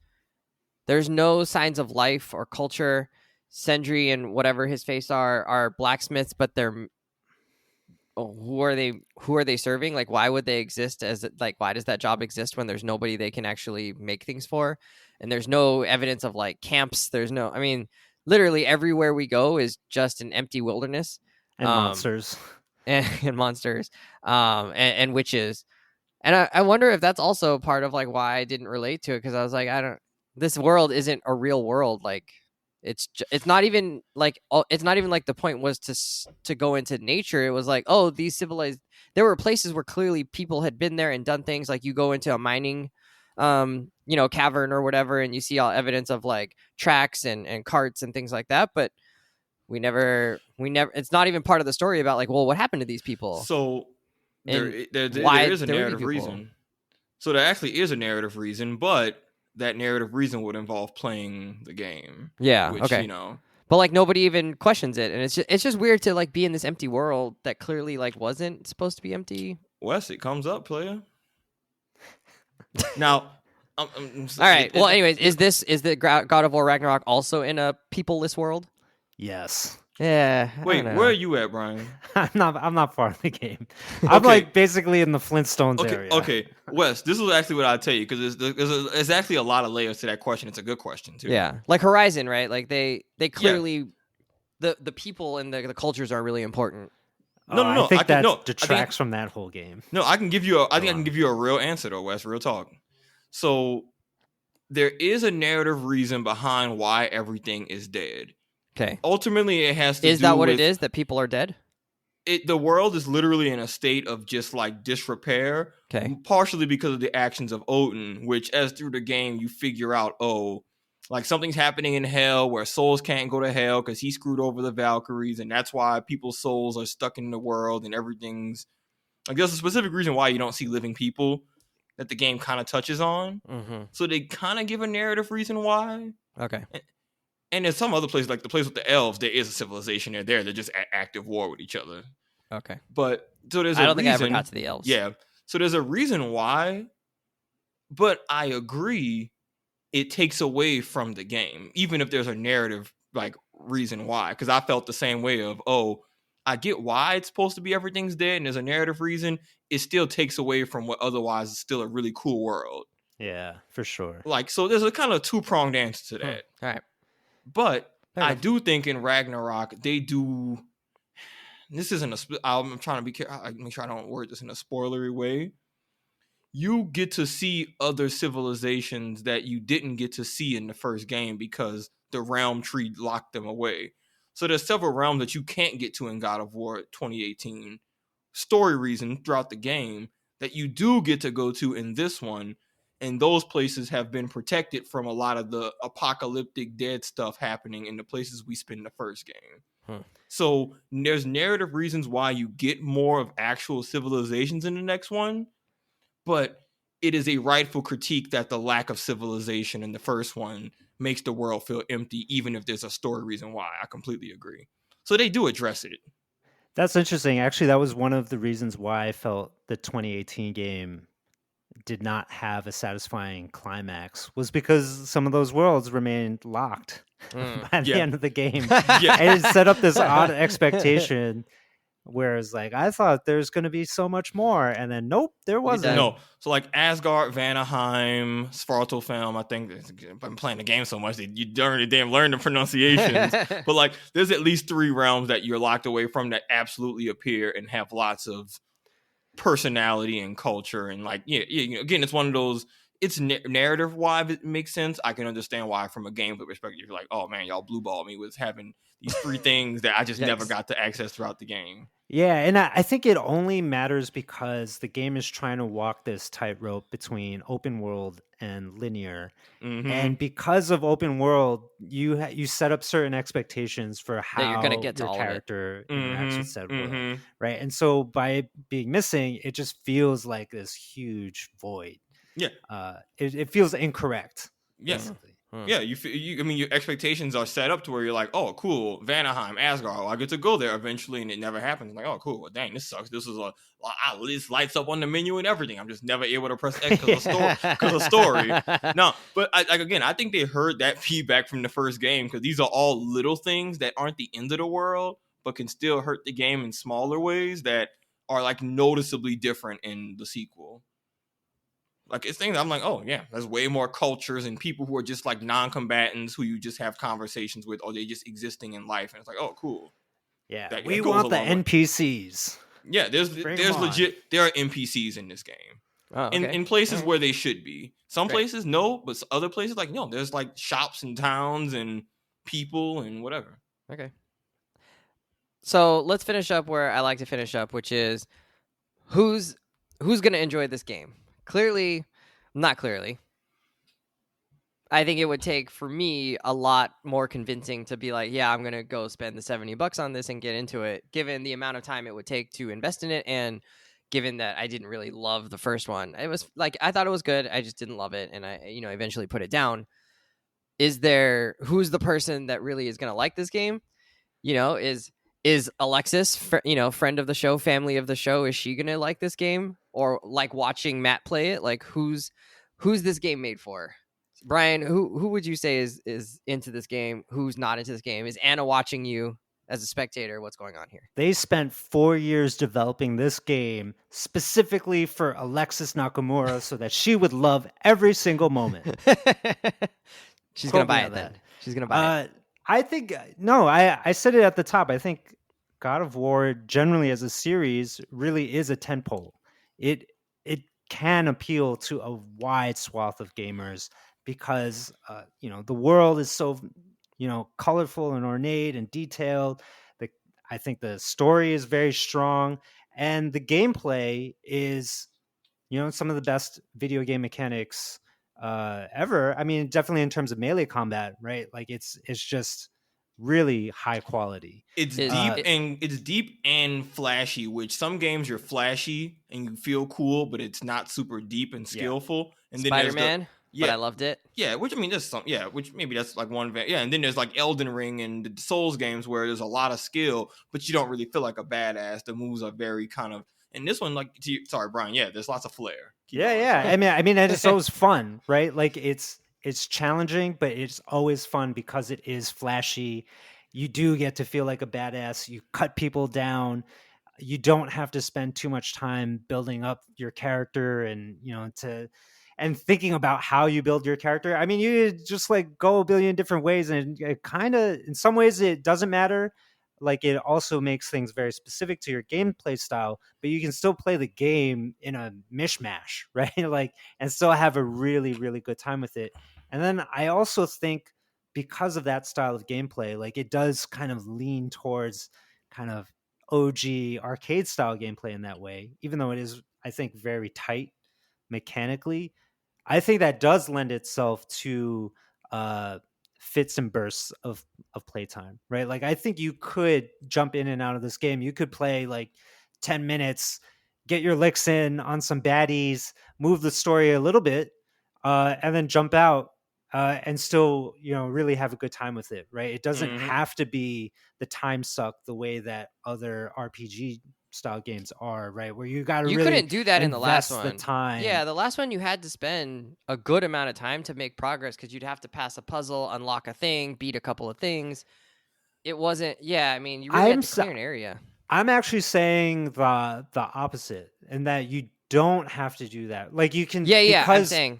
There's no signs of life or culture. Sindri and whatever his face are blacksmiths, but they're who are they serving? Like, why would they exist why does that job exist when there's nobody they can actually make things for? And there's no evidence of like camps. I mean, literally everywhere we go is just an empty wilderness. And monsters. And monsters. And witches. And I wonder if that's also part of like why I didn't relate to it, because I was like, this world isn't a real world. Like it's not even like the point was to go into nature. It was like, oh, there were places where clearly people had been there and done things. Like you go into a mining cavern or whatever, and you see all evidence of like tracks and carts and things like that, but we never it's not even part of the story about like, well, what happened to these people. So there is a narrative reason. So there actually is a narrative reason, but that narrative reason would involve playing the game. Yeah. Which, okay. But like nobody even questions it, and it's just weird to like be in this empty world that clearly like wasn't supposed to be empty. Wes, it comes up, player. Now, all right. Well, anyways, is the God of War Ragnarok also in a people-less world? Yes. Yeah. Wait, where are you at, Brian? I'm not far in the game. I'm like basically in the Flintstones area. Okay, Wes, this is actually what I'll tell you, because there's actually a lot of layers to that question. It's a good question too. Yeah, like Horizon, right? Like they clearly the people and the cultures are really important. No. I think that detracts from that whole game. No, I can give you I can give you a real answer though, Wes. Real talk. So there is a narrative reason behind why everything is dead. Okay. Ultimately, it has to. Is that what it is? That people are dead? The world is literally in a state of just like disrepair. Okay. Partially because of the actions of Odin, which as through the game you figure out, like something's happening in hell where souls can't go to hell because he screwed over the Valkyries, and that's why people's souls are stuck in the world and everything's like. There's a specific reason why you don't see living people that the game kind of touches on. Mm-hmm. So they kind of give a narrative reason why. Okay. And there's some other places, like the place with the elves, there is a civilization there. They're just at active war with each other. Okay. But so there's I a don't think I ever reason. got to the elves. Yeah. So there's a reason why. But I agree, it takes away from the game, even if there's a narrative like reason why. Because I felt the same way of, oh, I get why it's supposed to be everything's dead and there's a narrative reason. It still takes away from what otherwise is still a really cool world. Yeah, for sure. Like, so there's a kind of two-pronged answer to that. All right. But Fair I enough. do think in Ragnarok, they do. This isn't a. I'm trying to be careful. Make sure I don't word this in a spoilery way. You get to see other civilizations that you didn't get to see in the first game because the realm tree locked them away. So there's several realms that you can't get to in God of War 2018. Story reason throughout the game that you do get to go to in this one. And those places have been protected from a lot of the apocalyptic dead stuff happening in the places we spend the first game. So there's narrative reasons why you get more of actual civilizations in the next one, but it is a rightful critique that the lack of civilization in the first one makes the world feel empty, even if there's a story reason why. I completely agree. So they do address it. That's interesting. Actually, that was one of the reasons why I felt the 2018 game did not have a satisfying climax, was because some of those worlds remained locked by the end of the game. And it set up this odd expectation, whereas like I thought there's going to be so much more, and then nope, there wasn't. No, so like Asgard, Vanaheim, Svartalfheim. I think I'm playing the game so much that you damn learn the pronunciations. But like, there's at least 3 realms that you're locked away from that absolutely appear and have lots of personality and culture, and like again, it's one of those. It's narrative wise, it makes sense. I can understand why, from a gameplay perspective, you're like, oh man, y'all blue balled me with having these 3 things that I just never got to access throughout the game. Yeah, and I think it only matters because the game is trying to walk this tightrope between open world and linear. And because of open world, you set up certain expectations for how you're gonna get to your all character interacts with said world, right? And so by being missing, it just feels like this huge void. Yeah, it feels incorrect. Yeah. Basically. Yeah, I mean, your expectations are set up to where you're like, oh, cool, Vanaheim, Asgard, I get to go there eventually, and it never happens. I'm like, oh, cool, well, dang, this sucks. This is this lights up on the menu and everything. I'm just never able to press X because of story. No, but I think they heard that feedback from the first game, because these are all little things that aren't the end of the world, but can still hurt the game in smaller ways that are like noticeably different in the sequel. Like, it's things I'm like, oh yeah, there's way more cultures and people who are just like non-combatants who you just have conversations with, or they just existing in life, and it's like, oh cool. Yeah, we want the NPCs. Yeah, there's legit. There are NPCs in this game, in places where they should be. Some places no, but other places like no. There's like shops and towns and people and whatever. Okay. So let's finish up where I like to finish up, which is who's gonna enjoy this game. Not clearly. I think it would take, for me, a lot more convincing to be like, yeah, I'm going to go spend the $70 on this and get into it, given the amount of time it would take to invest in it, and given that I didn't really love the first one. It was like, I thought it was good, I just didn't love it, and I eventually put it down. Who's the person that really is going to like this game? Is Alexis, friend of the show, family of the show, is she going to like this game? Or like watching Matt play it? Like, who's this game made for? Brian, who would you say is into this game? Who's not into this game? Is Anna watching you as a spectator? What's going on here? They spent 4 years developing this game specifically for Alexis Nakamura so that she would love every single moment. She's going to buy it then. She's going to buy it. I think, no, I said it at the top. I think God of War generally as a series really is a tentpole. It can appeal to a wide swath of gamers because the world is so colorful and ornate and detailed. I think the story is very strong, and the gameplay is some of the best video game mechanics ever. I mean, definitely in terms of melee combat, right? Like it's just really high quality. It's deep and flashy, which some games you're flashy and you feel cool, but it's not super deep and skillful. And then Spider-Man. but I loved it. Yeah, which I mean, there's some, which maybe that's like one, and then there's like Elden Ring and the Souls games where there's a lot of skill, but you don't really feel like a badass. The moves are very kind of, and this one, like, sorry, Brian, there's lots of flair. I mean, and it's always fun, right? Like it's challenging, but it's always fun because it is flashy. You do get to feel like a badass. You cut people down. You don't have to spend too much time building up your character and, and thinking about how you build your character. I mean, you just like go a billion different ways, and it kind of, in some ways it doesn't matter. Like it also makes things very specific to your gameplay style, but you can still play the game in a mishmash, right? Like, and still have a really, really good time with it. And then I also think because of that style of gameplay, like it does kind of lean towards kind of OG arcade style gameplay in that way, even though it is, I think, very tight mechanically. I think that does lend itself to fits and bursts of playtime, right? Like I think you could jump in and out of this game. You could play like 10 minutes, get your licks in on some baddies, move the story a little bit, and then jump out and still, really have a good time with it, right? It doesn't have to be the time suck the way that other RPG style games are, right? Where you got to really couldn't do that in the last one. The time. Yeah, the last one you had to spend a good amount of time to make progress because you'd have to pass a puzzle, unlock a thing, beat a couple of things. It wasn't. Yeah, I mean, you really had to clear an area. I'm actually saying the opposite, and that you don't have to do that. Like you can. Yeah.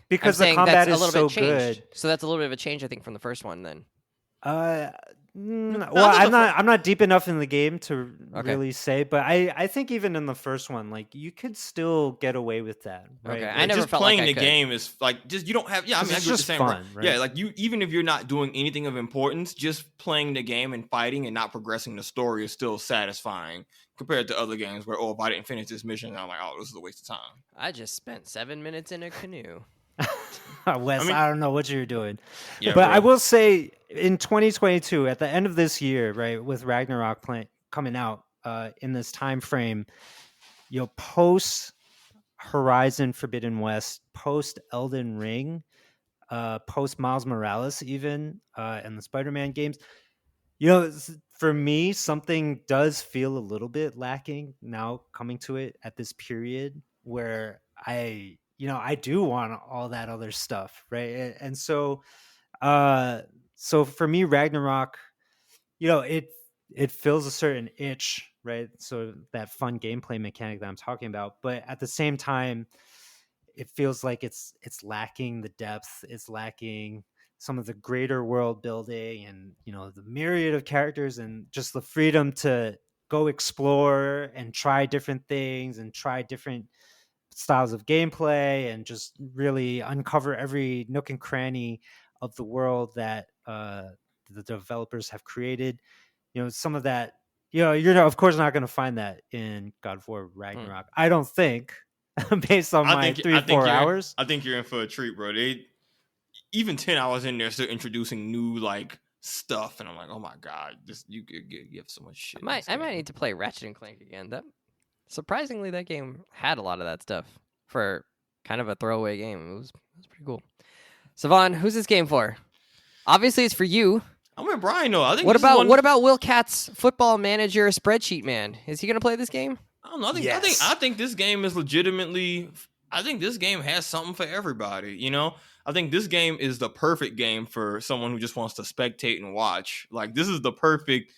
Because the combat is so good. So that's a little bit of a change, I think, from the first one. Then. Well, I'm not deep enough in the game to really say, but I think even in the first one, like you could still get away with that. Right? Okay, Like, I never just felt playing like the game is like just you don't have. Yeah, I mean, it's just fun. Right? Yeah, like you, even if you're not doing anything of importance, just playing the game and fighting and not progressing the story is still satisfying compared to other games where, if I didn't finish this mission, I'm like, oh, this is a waste of time. I just spent 7 minutes in a canoe. Wes, I don't know what you're doing. Yeah, but bro. I will say in 2022, at the end of this year, right, with Ragnarok coming out in this time frame, post Horizon Forbidden West, post Elden Ring, post Miles Morales, even and the Spider-Man games, for me, something does feel a little bit lacking now coming to it at this period where I do want all that other stuff, right? And so for me, Ragnarok, it fills a certain itch, right? So that fun gameplay mechanic that I'm talking about, but at the same time, it feels like it's lacking the depth, it's lacking some of the greater world building, and the myriad of characters, and just the freedom to go explore and try different things and try different styles of gameplay and just really uncover every nook and cranny of the world that the developers have created. Some of that, you're of course not going to find that in God of War Ragnarok. I don't think, based on my 3-4 hours. I think you're in for a treat, bro. Even 10 hours in there, still introducing new like stuff, and I'm like, oh my god, you have so much shit. I might need to play Ratchet and Clank again. Surprisingly, that game had a lot of that stuff for kind of a throwaway game. It was pretty cool. Savon, who's this game for? Obviously, it's for you. I'm with Brian though. I think. What about Will Catt's Football Manager spreadsheet man? Is he going to play this game? I don't know. I think this game is legitimately. I think this game has something for everybody. I think this game is the perfect game for someone who just wants to spectate and watch. Like this is the perfect.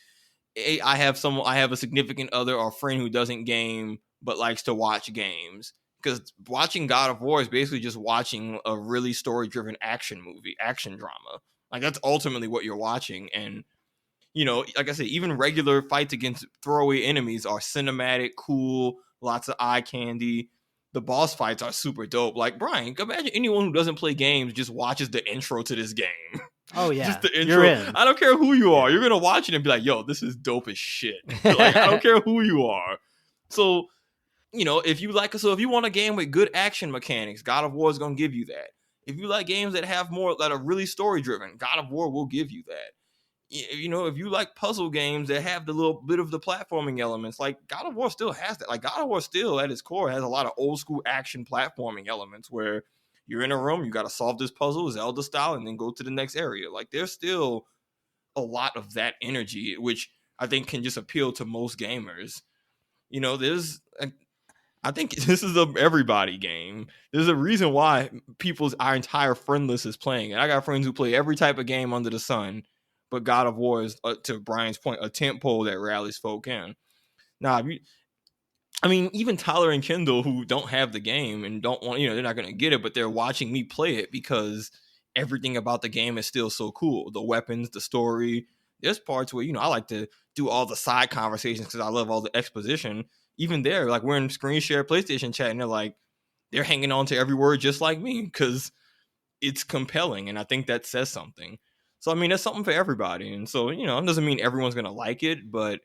I have a significant other or friend who doesn't game but likes to watch games, because watching God of War is basically just watching a really story-driven action drama. Like that's ultimately what you're watching. And like I said, even regular fights against throwaway enemies are cinematic, cool, lots of eye candy. The boss fights are super dope. Like Brian, imagine anyone who doesn't play games just watches the intro to this game. Oh yeah, just the intro. You're in. I don't care who you are. You're gonna watch it and be like, "Yo, this is dope as shit." Like I don't care who you are. So, if you want a game with good action mechanics, God of War is gonna give you that. If you like games that are really story driven, God of War will give you that. If you like puzzle games that have the little bit of the platforming elements, like God of War still has that. Like God of War still at its core has a lot of old school action platforming elements where you're in a room, you got to solve this puzzle Zelda style and then go to the next area. Like there's still a lot of that energy, which I think can just appeal to most gamers. You know, I think this is a everybody game. There's a reason why our entire friend list is playing it. I got friends who play every type of game under the sun, but God of War is, to Brian's point, a tentpole that rallies folk in. Now, even Tyler and Kendall, who don't have the game and don't want, they're not going to get it, but they're watching me play it because everything about the game is still so cool. The weapons, the story. There's parts where, I like to do all the side conversations because I love all the exposition. Even there, like we're in screen share PlayStation chat and they're hanging on to every word just like me because it's compelling. And I think that says something. So, that's something for everybody. And so, it doesn't mean everyone's going to like it, but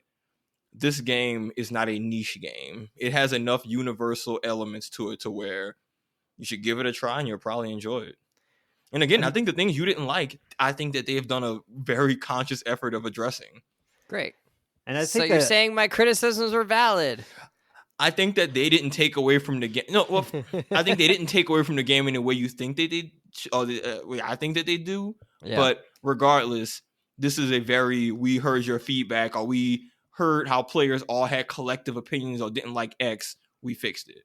this game is not a niche game. It has enough universal elements to it to where you should give it a try and you'll probably enjoy it. And again, I think the things you didn't like, I think that they've done a very conscious effort of addressing. Great. And I think you're saying my criticisms were valid. I think that they didn't take away from the game. No, well, I think they didn't take away from the game in the way you think they did. I think that they do. Yeah. But regardless, this is we heard your feedback, or we heard how players all had collective opinions or didn't like X. We fixed it.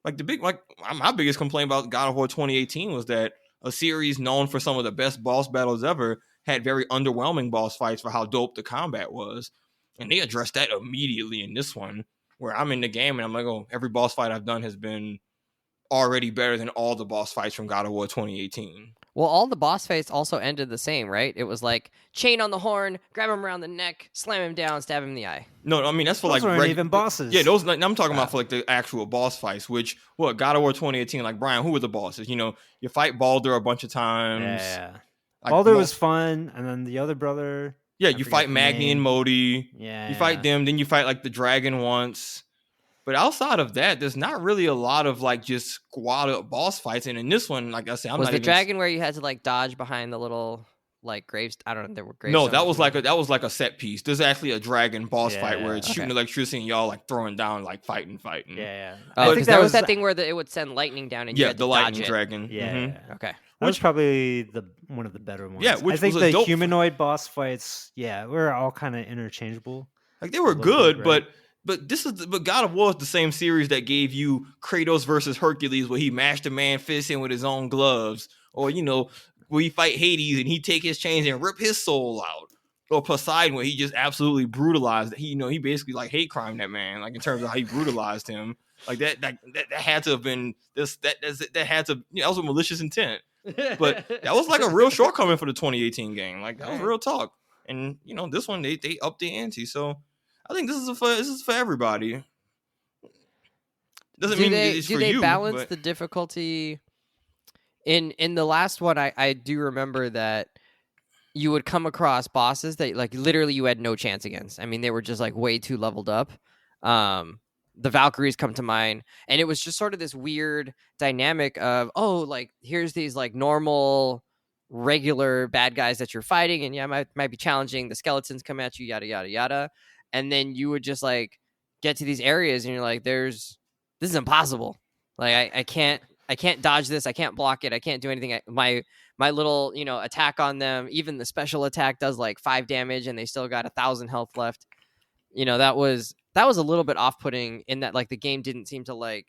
My biggest complaint about God of War 2018 was that a series known for some of the best boss battles ever had very underwhelming boss fights for how dope the combat was. And they addressed that immediately in this one, where I'm in the game and I'm like, oh, every boss fight I've done has been already better than all the boss fights from God of War 2018. Well, all the boss fights also ended the same, right? It was like chain on the horn, grab him around the neck, slam him down, stab him in the eye. No, that's for those aren't even bosses. Yeah, those. I'm talking about for the actual boss fights. Which God of War 2018, Brian, who were the bosses? You fight Baldur a bunch of times. Yeah, Baldur was fun, and then the other brother. Yeah, you fight Magni and Modi. Yeah, you fight them. Then you fight the dragon once. But outside of that, there's not really a lot of just squad up boss fights. And in this one, like I said, I'm was not the even... dragon where you had to dodge behind the little graves? I don't know. There were graves. No, that was like a set piece. There's actually a dragon boss fight where it's shooting electricity and y'all throwing down fighting. Yeah. Oh, because that was that thing where it would send lightning down and you had to the lightning dodge dragon. It. Yeah. Mm-hmm. Okay. That was probably one of the better ones. Yeah, I think the humanoid boss fights, were all kind of interchangeable. They were good, right? But God of War is the same series that gave you Kratos versus Hercules, where he mashed a man fist in with his own gloves, or where you fight Hades and he take his chains and rip his soul out, or Poseidon, where he just absolutely brutalized. He basically hate crime that man, in terms of how he brutalized him. That had to have been this. That had to. That was a malicious intent. But that was a real shortcoming for the 2018 game. That was real talk. And this one they upped the ante. So I think this is for everybody. Doesn't mean it's for you. Do they balance the difficulty? In the last one, I do remember that you would come across bosses that literally you had no chance against. I mean, they were just way too leveled up. The Valkyries come to mind, and it was just sort of this weird dynamic of here's these normal regular bad guys that you're fighting, and might be challenging. The skeletons come at you, yada yada yada, and then you would just get to these areas and you're like, this is impossible. I can't dodge this, I can't block it, I can't do anything. My little attack on them, even the special attack does 5 damage and they still got 1,000 health left. That was a little bit off-putting in that the game didn't seem to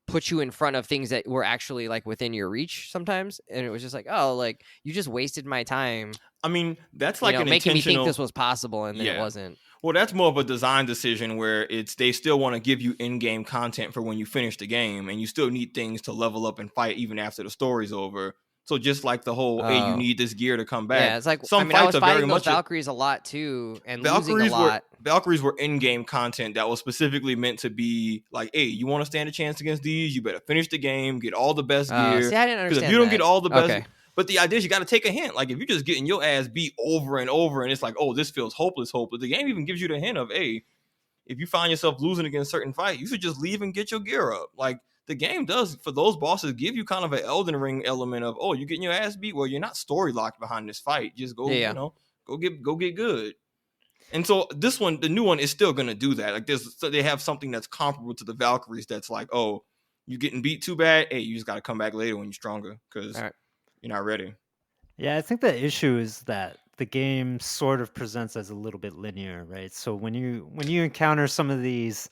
put you in front of things that were actually within your reach sometimes, and it was just you just wasted my time. I mean, that's an making intentional... me think this was possible, and then it wasn't. Well, that's more of a design decision where they still want to give you in-game content for when you finish the game, and you still need things to level up and fight even after the story's over. So just the whole, hey, you need this gear to come back. Yeah, it's some fights I was fighting those Valkyries a lot too, and losing a lot. Valkyries were in-game content that was specifically meant to be hey, you want to stand a chance against these? You better finish the game, get all the best gear. See, I didn't understand. Because if you don't get all the best, but the idea is you got to take a hint. If you're just getting your ass beat over and over, and it's oh, this feels hopeless. The game even gives you the hint of, hey, if you find yourself losing against certain fight, you should just leave and get your gear up. The game does, for those bosses, give you kind of an Elden Ring element of, oh, you're getting your ass beat. Well, you're not story locked behind this fight. Just go, go get good. And so this one, the new one, is still going to do that. They have something that's comparable to the Valkyries that's oh, you getting beat too bad, hey, you just got to come back later when you're stronger because All right. you're not ready. Yeah, I think the issue is that the game sort of presents as a little bit linear, right? So when you encounter some of these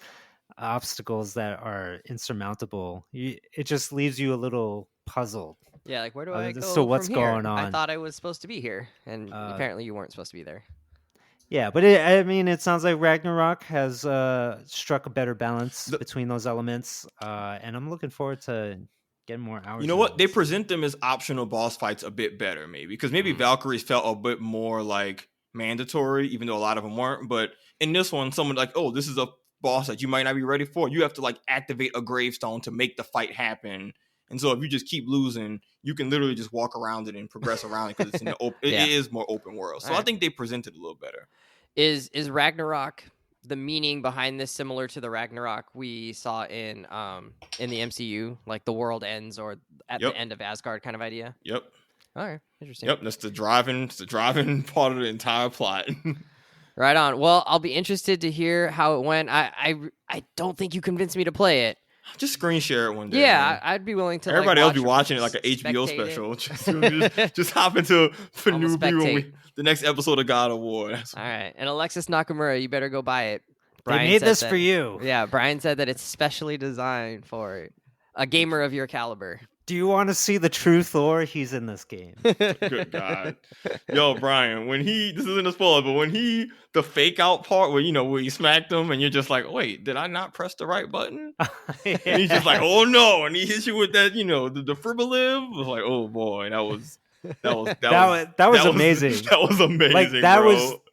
obstacles that are insurmountable, it just leaves you a little puzzled. Yeah, like where do I go So what's from here? going on? I thought I was supposed to be here, and apparently you weren't supposed to be there. Yeah, but it sounds like Ragnarok has struck a better balance between those elements, and I'm looking forward to getting more hours. You know what? They present them as optional boss fights a bit better, maybe, because maybe Valkyries felt a bit more like mandatory, even though a lot of them weren't. But in this one, someone like, oh, this is a boss that you might not be ready for. You have to like activate a gravestone to make the fight happen. And so if you just keep losing, you can literally just walk around it and progress around it because it's in the open. It is more open world. So I think they presented it a little better. Is Ragnarok, the meaning behind this, similar to the Ragnarok we saw in the MCU, like the world ends or at the end of Asgard kind of idea? Yep. All right, interesting. Yep, that's the driving part of the entire plot. Right on. Well, I'll be interested to hear how it went. I don't think you convinced me to play it. Just screen share it one day. Yeah, man. I'd be willing to. Everybody like, else be watching it like an HBO special. Just hop into the newbie when the next episode of God of War. All right, and Alexis Nakamura, you better go buy it. Brian they made this for you. Yeah, Brian said that it's specially designed for a gamer of your caliber. Do you want to see the true Thor? He's in this game. Good God. Yo, Brian, this isn't a spoiler, but when the fake out part where he smacked him and you're just like, wait, did I not press the right button? And he's just like, oh no. And he hits you with that, the defibrillator. I was like, oh boy, that was amazing. That was amazing. Like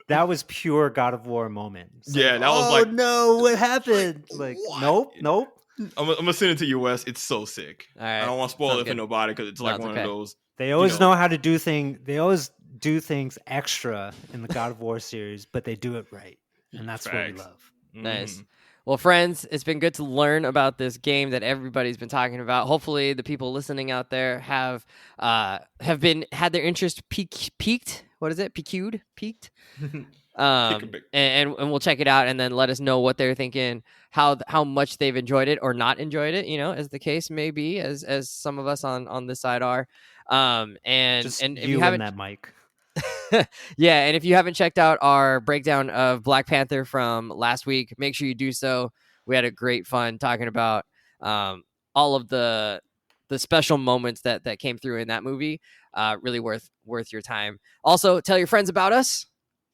that was pure God of War moment. That was like, oh no, what happened? Like, what? Nope. I'm gonna send it to you, Wes. It's so sick. All right. I don't want to spoil it for nobody because it's like one of those. They always know how to do things. They always do things extra in the God of War series, but they do it right, and that's what we love. Nice. Well, friends, it's been good to learn about this game that everybody's been talking about. Hopefully, the people listening out there have had their interest piqued. What is it? Piqued. And we'll check it out and then let us know what they're thinking, how much they've enjoyed it or not enjoyed it, as the case may be, as some of us on this side are. And if you haven't, that mic. yeah, and if you haven't checked out our breakdown of Black Panther from last week, make sure you do so. We had a great fun talking about all of the special moments that came through in that movie. Really worth your time. Also, tell your friends about us.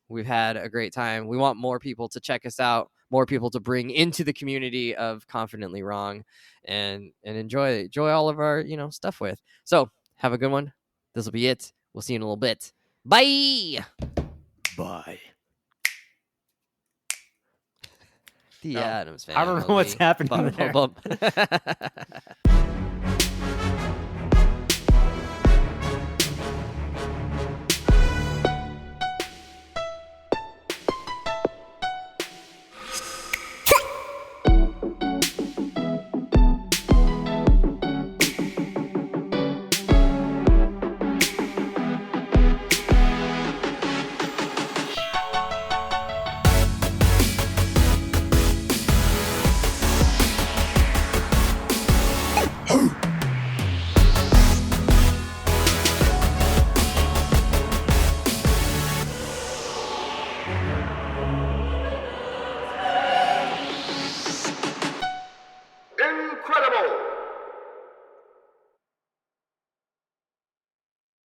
We've had a great time. We want more people to check us out, more people to bring into the community of Confidently Wrong, and enjoy all of our stuff with. So have a good one. This will be it. We'll see you in a little bit. Bye. Bye. The Addams Family. I don't know what's happening there.